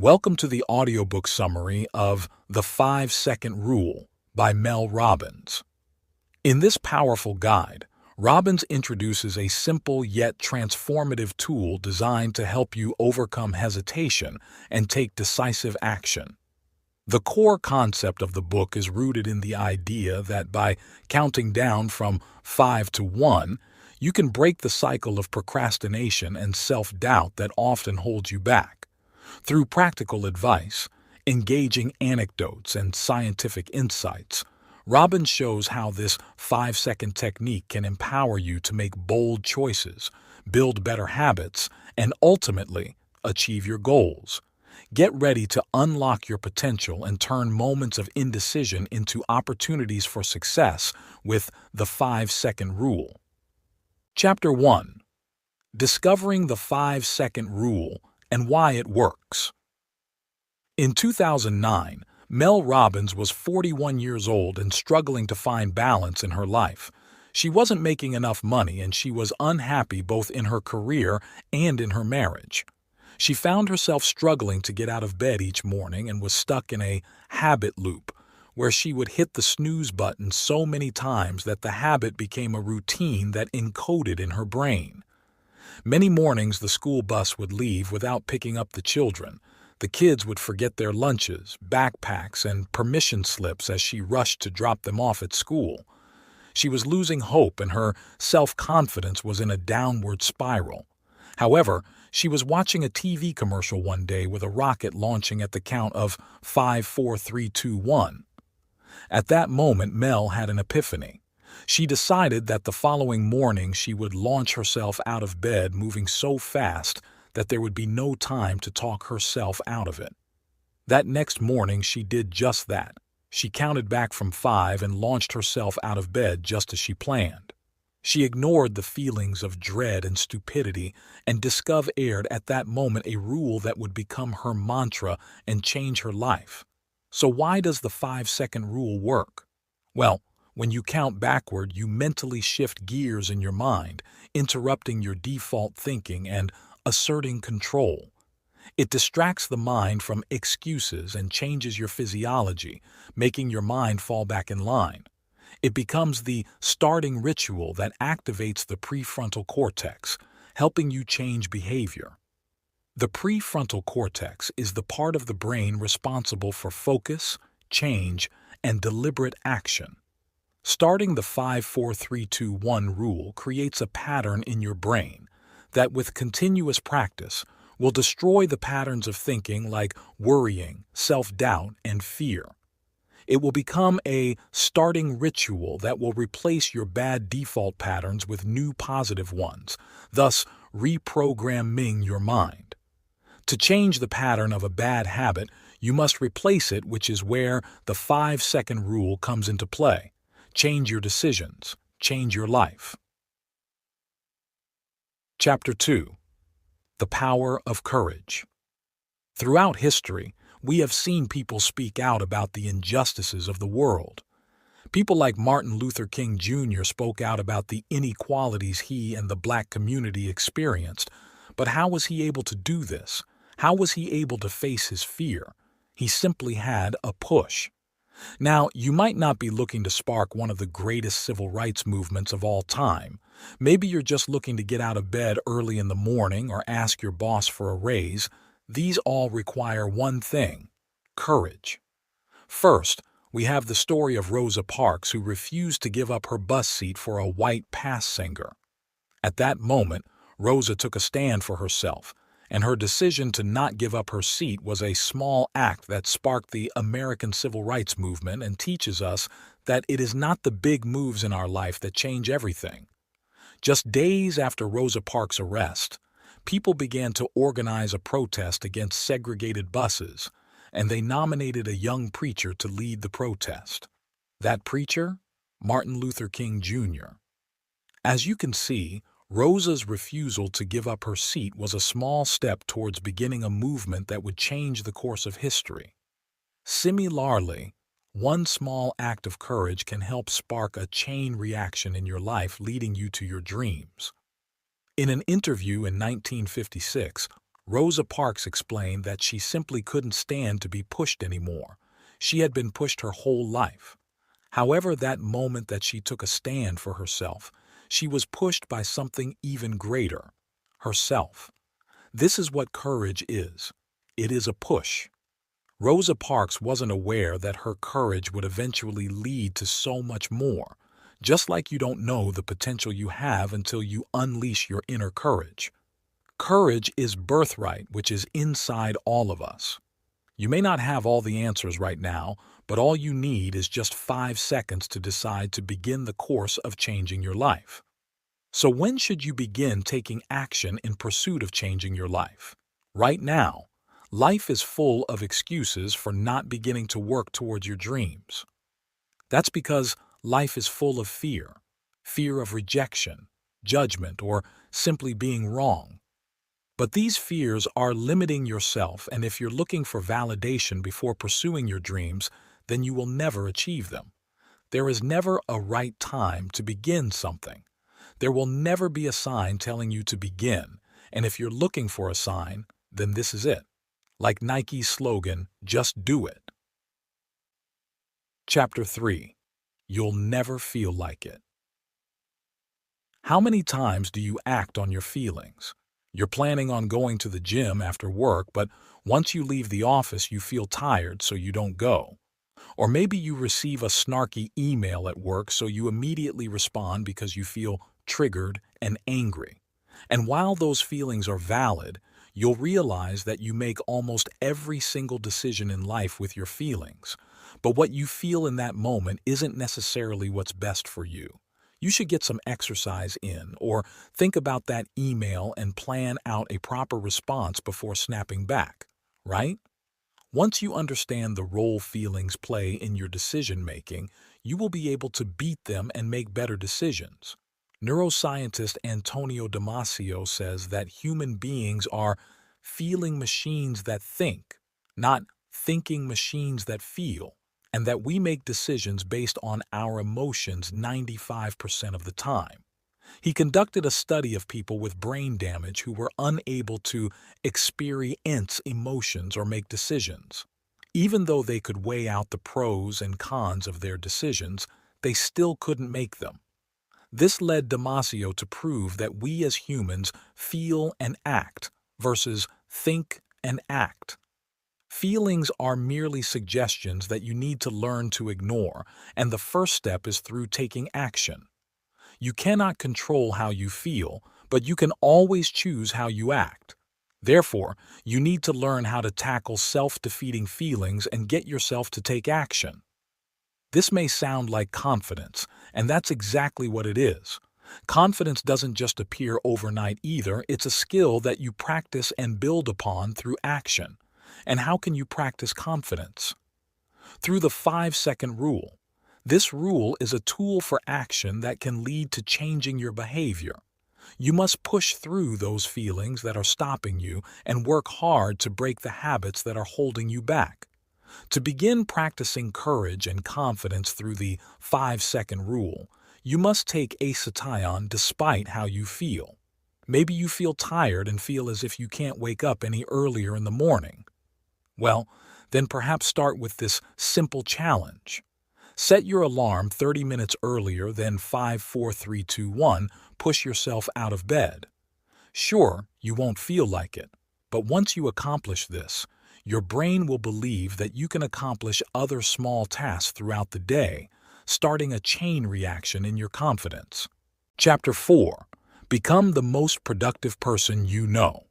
Welcome to the audiobook summary of The 5-Second Rule by Mel Robbins. In this powerful guide, Robbins introduces a simple yet transformative tool designed to help you overcome hesitation and take decisive action. The core concept of the book is rooted in the idea that by counting down from 5 to 1, you can break the cycle of procrastination and self-doubt that often holds you back. Through practical advice, engaging anecdotes, and scientific insights, Robbins shows how this 5-second technique can empower you to make bold choices, build better habits, and ultimately achieve your goals. Get ready to unlock your potential and turn moments of indecision into opportunities for success with the 5-Second Rule. Chapter 1. Discovering the 5-Second Rule and why it works. In 2009, Mel Robbins was 41 years old and struggling to find balance in her life. She wasn't making enough money and she was unhappy both in her career and in her marriage. She found herself struggling to get out of bed each morning and was stuck in a habit loop where she would hit the snooze button so many times that the habit became a routine that encoded in her brain. Many mornings the school bus would leave without picking up the children. The kids would forget their lunches, backpacks, and permission slips as she rushed to drop them off at school. She was losing hope and her self-confidence was in a downward spiral. However, she was watching a TV commercial one day with a rocket launching at the count of 5, 4, 3, 2, 1. At that moment, Mel had an epiphany. She decided that the following morning she would launch herself out of bed moving so fast that there would be no time to talk herself out of it. That next morning she did just that. She counted back from 5 and launched herself out of bed just as she planned. She ignored the feelings of dread and stupidity and discovered at that moment a rule that would become her mantra and change her life. So why does the 5-second rule work? Well, when you count backward, you mentally shift gears in your mind, interrupting your default thinking and asserting control. It distracts the mind from excuses and changes your physiology, making your mind fall back in line. It becomes the starting ritual that activates the prefrontal cortex, helping you change behavior. The prefrontal cortex is the part of the brain responsible for focus, change, and deliberate action. Starting the 5, 4, 3, 2, 1 rule creates a pattern in your brain that, with continuous practice, will destroy the patterns of thinking like worrying, self-doubt, and fear. It will become a starting ritual that will replace your bad default patterns with new positive ones, thus reprogramming your mind. To change the pattern of a bad habit, you must replace it, which is where the 5-second rule comes into play. Change your decisions. Change your life. Chapter 2. The Power of Courage. Throughout history, we have seen people speak out about the injustices of the world. People like Martin Luther King Jr. spoke out about the inequalities he and the Black community experienced. But how was he able to do this? How was he able to face his fear? He simply had a push. Now, you might not be looking to spark one of the greatest civil rights movements of all time. Maybe you're just looking to get out of bed early in the morning or ask your boss for a raise. These all require one thing: courage. First, we have the story of Rosa Parks, who refused to give up her bus seat for a white pass singer. At that moment, Rosa took a stand for herself, and her decision to not give up her seat was a small act that sparked the American Civil Rights Movement and teaches us that it is not the big moves in our life that change everything. Just days after Rosa Parks' arrest, people began to organize a protest against segregated buses, and they nominated a young preacher to lead the protest. That preacher? Martin Luther King Jr. As you can see, Rosa's refusal to give up her seat was a small step towards beginning a movement that would change the course of history. Similarly, one small act of courage can help spark a chain reaction in your life, leading you to your dreams. In an interview in 1956, Rosa Parks explained that she simply couldn't stand to be pushed anymore. She had been pushed her whole life. However, that moment that she took a stand for herself, she was pushed by something even greater, herself. This is what courage is. It is a push. Rosa Parks wasn't aware that her courage would eventually lead to so much more, just like you don't know the potential you have until you unleash your inner courage. Courage is birthright, which is inside all of us. You may not have all the answers right now, but all you need is just 5 seconds to decide to begin the course of changing your life. So when should you begin taking action in pursuit of changing your life? Right now. Life is full of excuses for not beginning to work towards your dreams. That's because life is full of fear. Fear of rejection, judgment, or simply being wrong. But these fears are limiting yourself, and if you're looking for validation before pursuing your dreams, then you will never achieve them. There is never a right time to begin something. There will never be a sign telling you to begin, and if you're looking for a sign, then this is it. Like Nike's slogan, just do it. Chapter 3. You'll never feel like it. How many times do you act on your feelings? You're planning on going to the gym after work, but once you leave the office, you feel tired, so you don't go. Or maybe you receive a snarky email at work, so you immediately respond because you feel triggered and angry. And while those feelings are valid, you'll realize that you make almost every single decision in life with your feelings. But what you feel in that moment isn't necessarily what's best for you. You should get some exercise in, or think about that email and plan out a proper response before snapping back, right? Once you understand the role feelings play in your decision-making, you will be able to beat them and make better decisions. Neuroscientist Antonio Damasio says that human beings are feeling machines that think, not thinking machines that feel, and that we make decisions based on our emotions 95% of the time. He conducted a study of people with brain damage who were unable to experience emotions or make decisions. Even though they could weigh out the pros and cons of their decisions, they still couldn't make them. This led Damasio to prove that we as humans feel and act versus think and act. Feelings are merely suggestions that you need to learn to ignore, and the first step is through taking action. You cannot control how you feel, but you can always choose how you act. Therefore, you need to learn how to tackle self-defeating feelings and get yourself to take action. This may sound like confidence, and that's exactly what it is. Confidence doesn't just appear overnight either, it's a skill that you practice and build upon through action. And how can you practice confidence? Through the 5-second rule. This rule is a tool for action that can lead to changing your behavior. You must push through those feelings that are stopping you and work hard to break the habits that are holding you back. To begin practicing courage and confidence through the 5-second rule, you must take acetation despite how you feel. Maybe you feel tired and feel as if you can't wake up any earlier in the morning. Well, then perhaps start with this simple challenge. Set your alarm 30 minutes earlier than 5, 4, 3, 2, 1. Push yourself out of bed. Sure, you won't feel like it, but once you accomplish this, your brain will believe that you can accomplish other small tasks throughout the day, starting a chain reaction in your confidence. Chapter 4. Become the most productive person you know.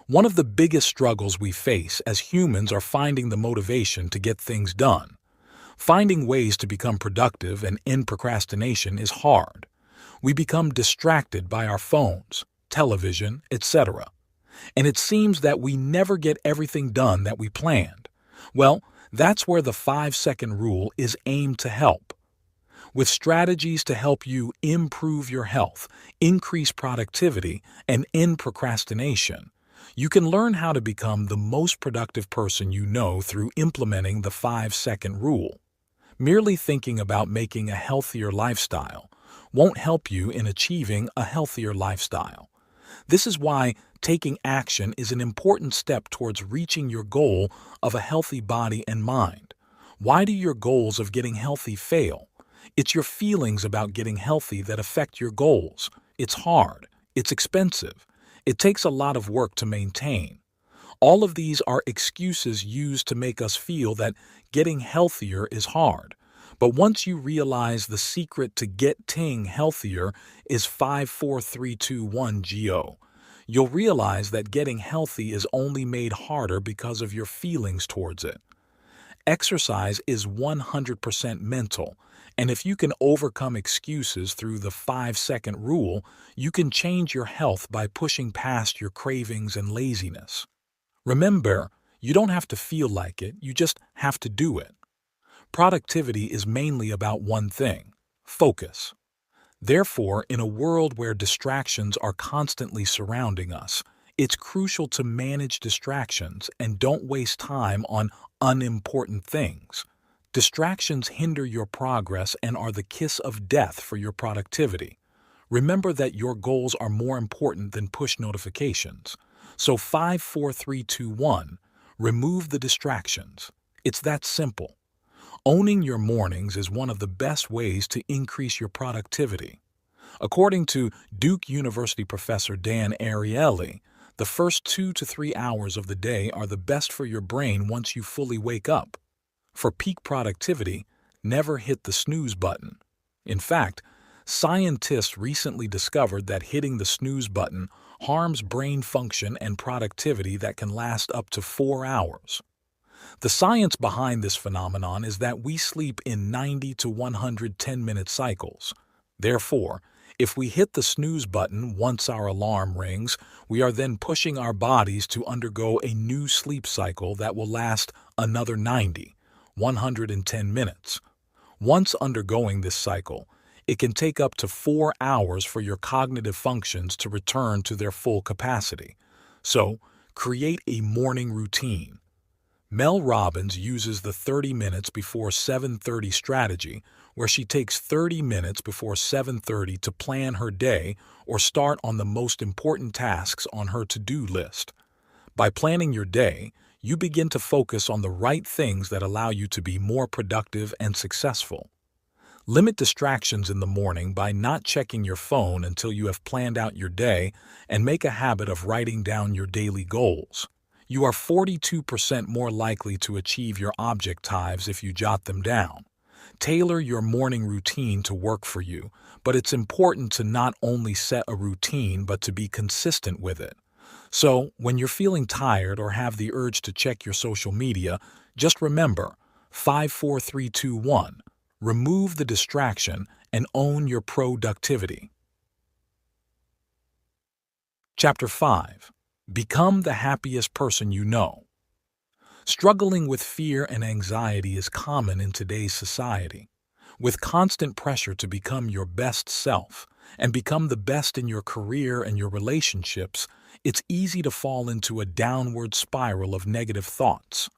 One of the biggest struggles we face as humans are finding the motivation to get things done. Finding ways to become productive and end procrastination is hard. We become distracted by our phones, television, etc. And it seems that we never get everything done that we planned. Well, that's where the 5-second rule is aimed to help. With strategies to help you improve your health, increase productivity, and end procrastination, you can learn how to become the most productive person you know through implementing the 5-second rule. Merely thinking about making a healthier lifestyle won't help you in achieving a healthier lifestyle. This is why taking action is an important step towards reaching your goal of a healthy body and mind. Why do your goals of getting healthy fail? It's your feelings about getting healthy that affect your goals. It's hard. It's expensive. It takes a lot of work to maintain. All of these are excuses used to make us feel that getting healthier is hard. But once you realize the secret to getting healthier is 54321GO, you'll realize that getting healthy is only made harder because of your feelings towards it. Exercise is 100% mental, and if you can overcome excuses through the 5-second rule, you can change your health by pushing past your cravings and laziness. Remember, you don't have to feel like it, you just have to do it. Productivity is mainly about one thing: focus. Therefore, in a world where distractions are constantly surrounding us, it's crucial to manage distractions and don't waste time on unimportant things. Distractions hinder your progress and are the kiss of death for your productivity. Remember that your goals are more important than push notifications. So 54321, remove the distractions. It's that simple. Owning your mornings is one of the best ways to increase your productivity. According to Duke University professor Dan Ariely, the first 2 to 3 hours of the day are the best for your brain once you fully wake up. For peak productivity, never hit the snooze button. In fact, scientists recently discovered that hitting the snooze button harms brain function and productivity that can last up to 4 hours. The science behind this phenomenon is that we sleep in 90 to 110-minute cycles. Therefore, if we hit the snooze button once our alarm rings, we are then pushing our bodies to undergo a new sleep cycle that will last another 90, 110 minutes. Once undergoing this cycle, it can take up to 4 hours for your cognitive functions to return to their full capacity. So, create a morning routine. Mel Robbins uses the 30 minutes before 7:30 strategy, where she takes 30 minutes before 7:30 to plan her day or start on the most important tasks on her to-do list. By planning your day, you begin to focus on the right things that allow you to be more productive and successful. Limit distractions in the morning by not checking your phone until you have planned out your day, and make a habit of writing down your daily goals. You are 42% more likely to achieve your objectives if you jot them down. Tailor your morning routine to work for you, but it's important to not only set a routine but to be consistent with it. So, when you're feeling tired or have the urge to check your social media, just remember 54321. Remove the distraction and own your productivity. Chapter 5. Become the happiest person you know. Struggling with fear and anxiety is common in today's society. With constant pressure to become your best self and become the best in your career and your relationships, it's easy to fall into a downward spiral of negative thoughts.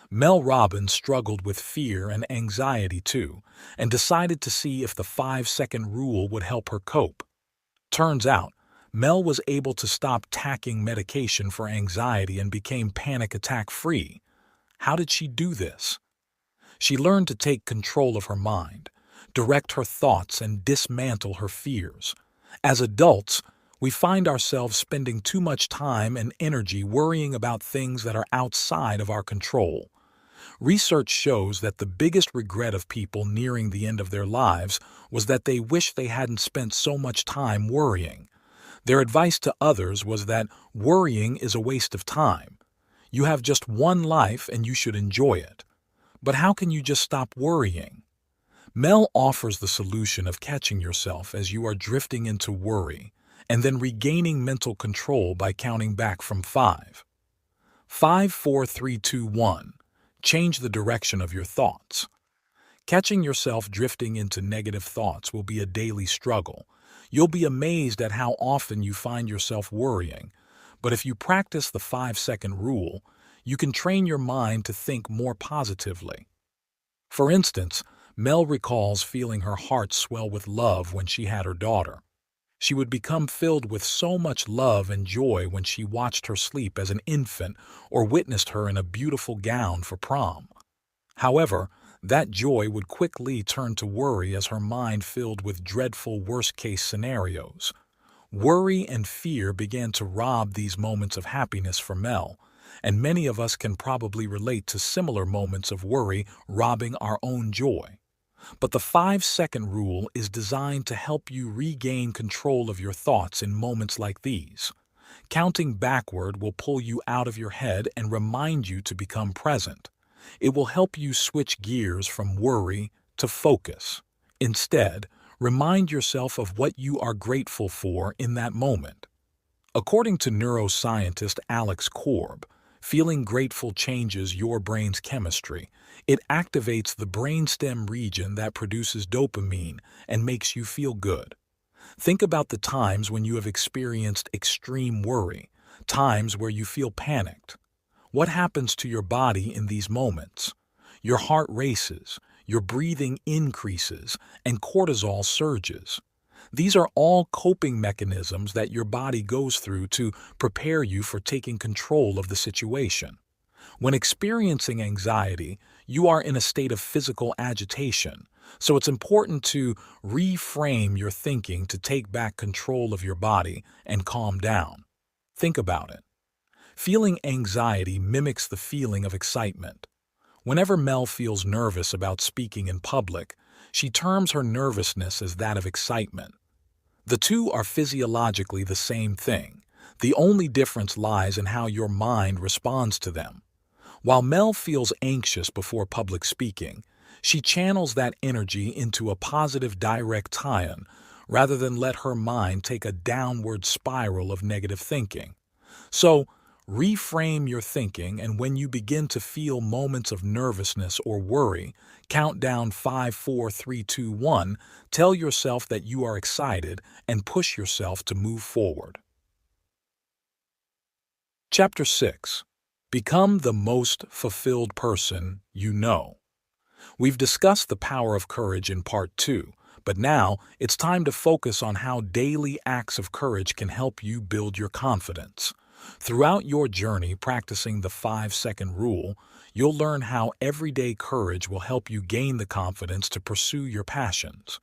Mel Robbins struggled with fear and anxiety too, and decided to see if the 5-second rule would help her cope. Turns out, Mel was able to stop taking medication for anxiety and became panic attack free. How did she do this? She learned to take control of her mind, direct her thoughts, and dismantle her fears. As adults, we find ourselves spending too much time and energy worrying about things that are outside of our control. Research shows that the biggest regret of people nearing the end of their lives was that they wish they hadn't spent so much time worrying. Their advice to others was that worrying is a waste of time. You have just one life and you should enjoy it. But how can you just stop worrying? Mel offers the solution of catching yourself as you are drifting into worry and then regaining mental control by counting back from 5. 5, 4, 3, 2, 1. Change the direction of your thoughts. Catching yourself drifting into negative thoughts will be a daily struggle. You'll be amazed at how often you find yourself worrying. But if you practice the 5-second rule, you can train your mind to think more positively. For instance, Mel recalls feeling her heart swell with love when she had her daughter. She would become filled with so much love and joy when she watched her sleep as an infant or witnessed her in a beautiful gown for prom. However, that joy would quickly turn to worry as her mind filled with dreadful worst-case scenarios. Worry and fear began to rob these moments of happiness for Mel, and many of us can probably relate to similar moments of worry robbing our own joy. But the 5-second rule is designed to help you regain control of your thoughts in moments like these. Counting backward will pull you out of your head and remind you to become present. It will help you switch gears from worry to focus. Instead, remind yourself of what you are grateful for in that moment. According to neuroscientist Alex Korb, feeling grateful changes your brain's chemistry. It activates the brainstem region that produces dopamine and makes you feel good. Think about the times when you have experienced extreme worry, times where you feel panicked. What happens to your body in these moments? Your heart races, your breathing increases, and cortisol surges. These are all coping mechanisms that your body goes through to prepare you for taking control of the situation. When experiencing anxiety, you are in a state of physical agitation, so it's important to reframe your thinking to take back control of your body and calm down. Think about it. Feeling anxiety mimics the feeling of excitement. Whenever Mel feels nervous about speaking in public, she terms her nervousness as that of excitement. The two are physiologically the same thing. The only difference lies in how your mind responds to them. While Mel feels anxious before public speaking, she channels that energy into a positive direct tie-in rather than let her mind take a downward spiral of negative thinking. So, reframe your thinking, and when you begin to feel moments of nervousness or worry, count down 5, 4, 3, 2, 1, tell yourself that you are excited, and push yourself to move forward. Chapter 6. Become the most fulfilled person you know. We've discussed the power of courage in Part 2, but now it's time to focus on how daily acts of courage can help you build your confidence. Throughout your journey practicing the 5-second rule, you'll learn how everyday courage will help you gain the confidence to pursue your passions.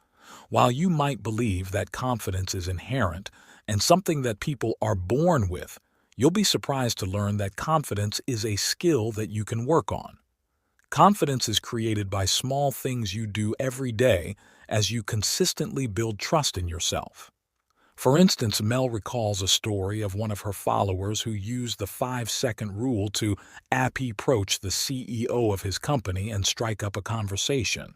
While you might believe that confidence is inherent and something that people are born with, you'll be surprised to learn that confidence is a skill that you can work on. Confidence is created by small things you do every day as you consistently build trust in yourself. For instance, Mel recalls a story of one of her followers who used the 5-second rule to approach the CEO of his company and strike up a conversation.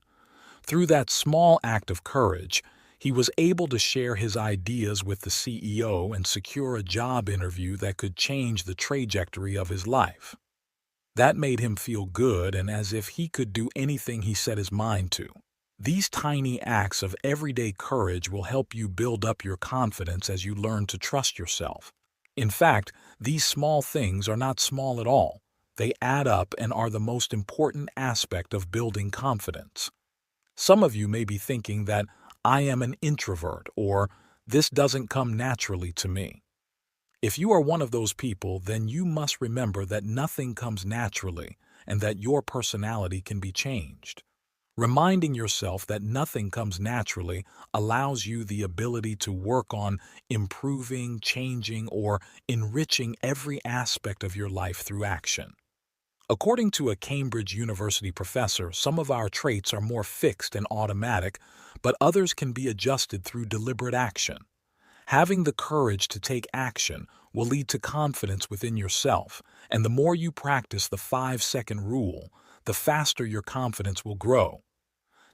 Through that small act of courage, he was able to share his ideas with the CEO and secure a job interview that could change the trajectory of his life. That made him feel good and as if he could do anything he set his mind to. These tiny acts of everyday courage will help you build up your confidence as you learn to trust yourself. In fact, these small things are not small at all. They add up and are the most important aspect of building confidence. Some of you may be thinking that I am an introvert or this doesn't come naturally to me. If you are one of those people, then you must remember that nothing comes naturally and that your personality can be changed. Reminding yourself that nothing comes naturally allows you the ability to work on improving, changing, or enriching every aspect of your life through action. According to a Cambridge University professor, some of our traits are more fixed and automatic, but others can be adjusted through deliberate action. Having the courage to take action will lead to confidence within yourself, and the more you practice the 5-second rule, the faster your confidence will grow.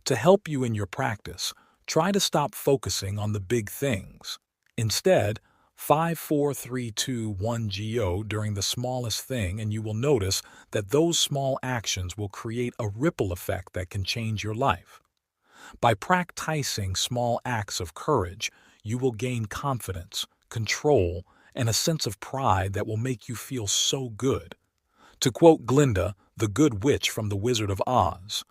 To help you in your practice, try to stop focusing on the big things. Instead, 5, 4, 3, 2, 1 GO during the smallest thing, and you will notice that those small actions will create a ripple effect that can change your life. By practicing small acts of courage, you will gain confidence, control, and a sense of pride that will make you feel so good. To quote Glinda, the Good Witch from The Wizard of Oz,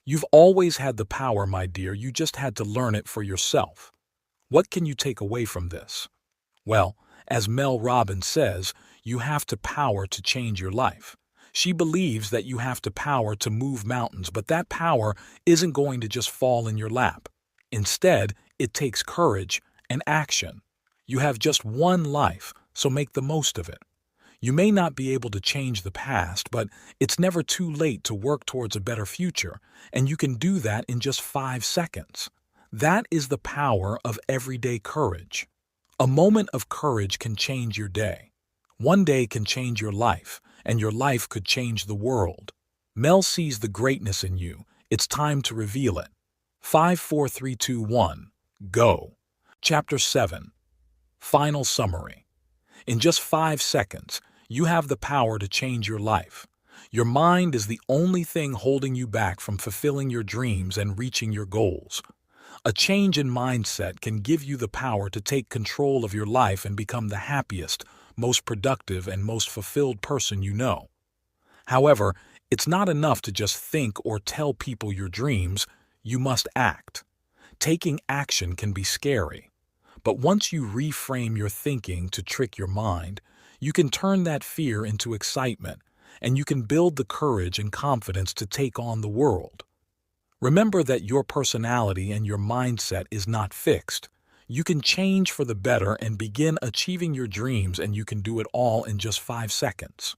"You've always had the power, my dear, you just had to learn it for yourself." What can you take away from this? Well, as Mel Robbins says, you have the power to change your life. She believes that you have the power to move mountains, but that power isn't going to just fall in your lap. Instead, it takes courage and action. You have just one life, so make the most of it. You may not be able to change the past, but it's never too late to work towards a better future, and you can do that in just 5 seconds. That is the power of everyday courage. A moment of courage can change your day. One day can change your life, and your life could change the world. Mel sees the greatness in you. It's time to reveal it. 5, 4, 3, 2, 1. Go. Chapter 7. Final Summary. In just 5 seconds, you have the power to change your life. Your mind is the only thing holding you back from fulfilling your dreams and reaching your goals. A change in mindset can give you the power to take control of your life and become the happiest, most productive, and most fulfilled person you know. However, it's not enough to just think or tell people your dreams. You must act. Taking action can be scary. But once you reframe your thinking to trick your mind, you can turn that fear into excitement, and you can build the courage and confidence to take on the world. Remember that your personality and your mindset is not fixed. You can change for the better and begin achieving your dreams, and you can do it all in just 5 seconds.